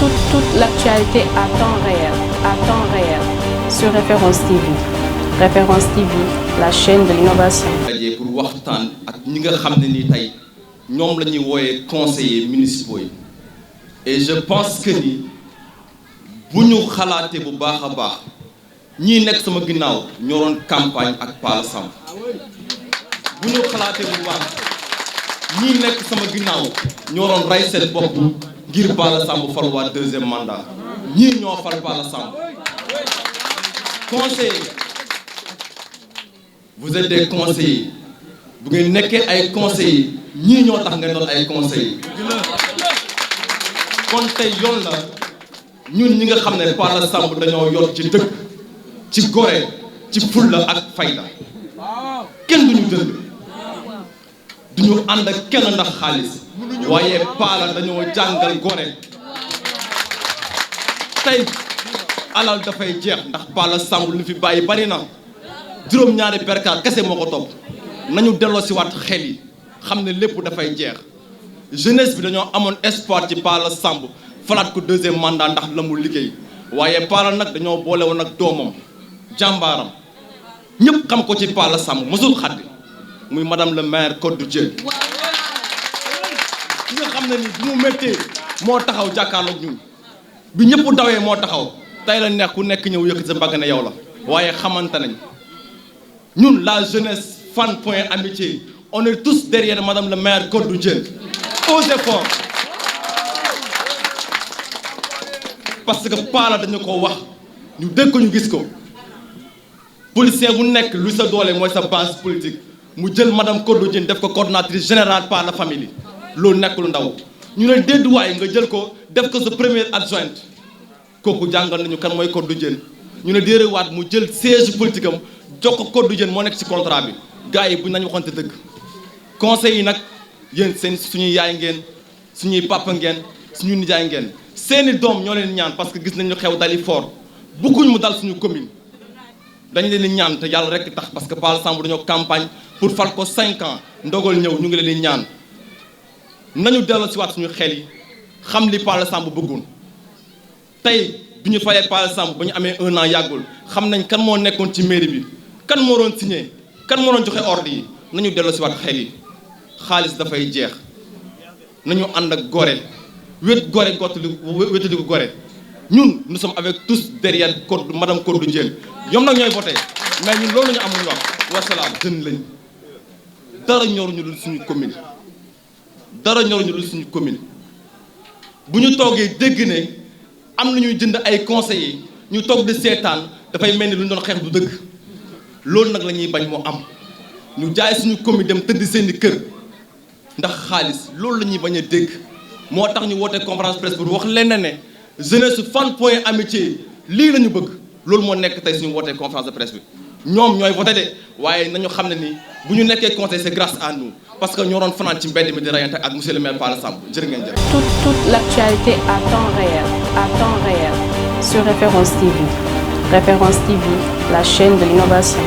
Toute l'actualité à temps réel sur Référence TV. Référence TV, la chaîne de l'innovation. Pour waxtaan ak ñi nga xam ne ni tey ñoom la ñuy wooyee conseillers municipaux yi et je pense que ni bu ñu xalaatee bu baax a baax ñii nekk sama ginnaaw ñoo doon campagne ak Pala Samb bu ñu xalaatee bu baax ñii nekk sama ginnaaw ñoo doon rey seen bopp ngir Pala Samb faluwaat deuxième mandat ñii ñoo fal Pala Samb conseiller vous êtes des conseillers bu ngeen nekkee ay conseillers ñii ñoo tax ngeen doon ay conseillers kon tey yoon la ñun ñi nga xam ne Pala Samb dañoo yor ci dëkk ci gore ci fulla ak fayda kenn duñu dënd duñu ànd ak kenn ndax xaalis waaye Pala dañoo jàngal gore tey alal dafay jeex ndax Pala Samb lu fi bàyyi bari na juróom-ñaari percale kese moo ko topp nañu delloo si waat xel yi xam ne lépp dafay jeex jeunesse bi dañoo amoon espoir ci Pala Samb falaat ko deuxième mandat ndax la mu liggéey waaye Pala nag dañoo boole woon ak doomam jàmbaaram ñëpp xam ko ci Pala Samb mosul xaddi muy madame le maire Codou Dieng ki nga xam ne ni bu mu méttee moo taxaw jàkkaarloog ñun bi ñëpp dawee moo taxaw tey la nekk ku nekk ñëw yëkkati sa mbagg ne yow la waaye xamante nañ ñun la jeunesse Fann Point Amitié on est tous derrière madame le maire Codou Dieng aux efforts parce que Pala dañu ko wax ñu dégg ko ñu gis ko policier bu nekk lu sa doole mooy sa base politique mu jël madame Codou Dieng def ko coordonnatrice générale Pala famille loolu nekkul ndaw ñu ne dédduwaay nga jël ko def ko sa première adjointe kooku jàngal nañu kan mooy Codou Dieng ñu ne déeréwaat mu jël siège politique am jox ko Codou Dieng moo nekk ci contrat bi gars yi buñ nañu waxante dëgg conseil yi nag yéen seen suñuy yaay ngeen suñuy papa ngeen suñuy nijaay ngeen seeni doom ñoo leen ñaan parce que gis nañu xew dali fort bëgguñ mu dal suñu commune dañ leen di ñaan te yàlla rek tax parce que Pala Samb dañoo campagne pour fal ko 5 ans ndogal ñëw ñu ngi leen di ñaan nañu delloo si waat suñu xel yi xam li Pala Samb bëggoon tey bi ñu falee Pala Samb ba ñu amee 1 an yàggul xam nañ kan moo nekkoon ci mairie bi kan moo doon signé kan moo doon joxe ordre yi nañu delloo si waat xel yi xaalis dafay jeex nañu ànd ak gore wét gore wétali ko gore ñun nous sommes avec tous derrière madame Codou Dieng ñoom nag ñooy voté mais ñun loolu ñu amuñu wax wasalaam jeune lañ dara ñoruñu dul suñu commune dara ñoruñu dul suñu commune bu ñu toogee dégg ne am nañuy jënd ay conseillers ñu toog di seetaan dafay mel ni lu ñu doon xeex du dëgg loolu nag la ñuy bañ moo am ñu jaay suñu commune dem tëdd seeni kër ndax xaalis loolu la ñuy bañ a dégg moo tax ñu woote conférence presse pour wax leen ne jeunesse Fann Point Amitié lii la ñu bëgg loolu moo nekk tey suñu wootee conférence de presse bi ñoom ñooy voté de waaye nañu xam ne ni bu ñu nekkee conseil c'est grâce à nous parce que ñoo doon fanaan ci mbedd mi di rayante ak monsieur le maire Pala Samb jërë ngeen jëf. Toute l'actualité à temps réel sur Référence TV. Référence TV, la chaîne de l'innovation.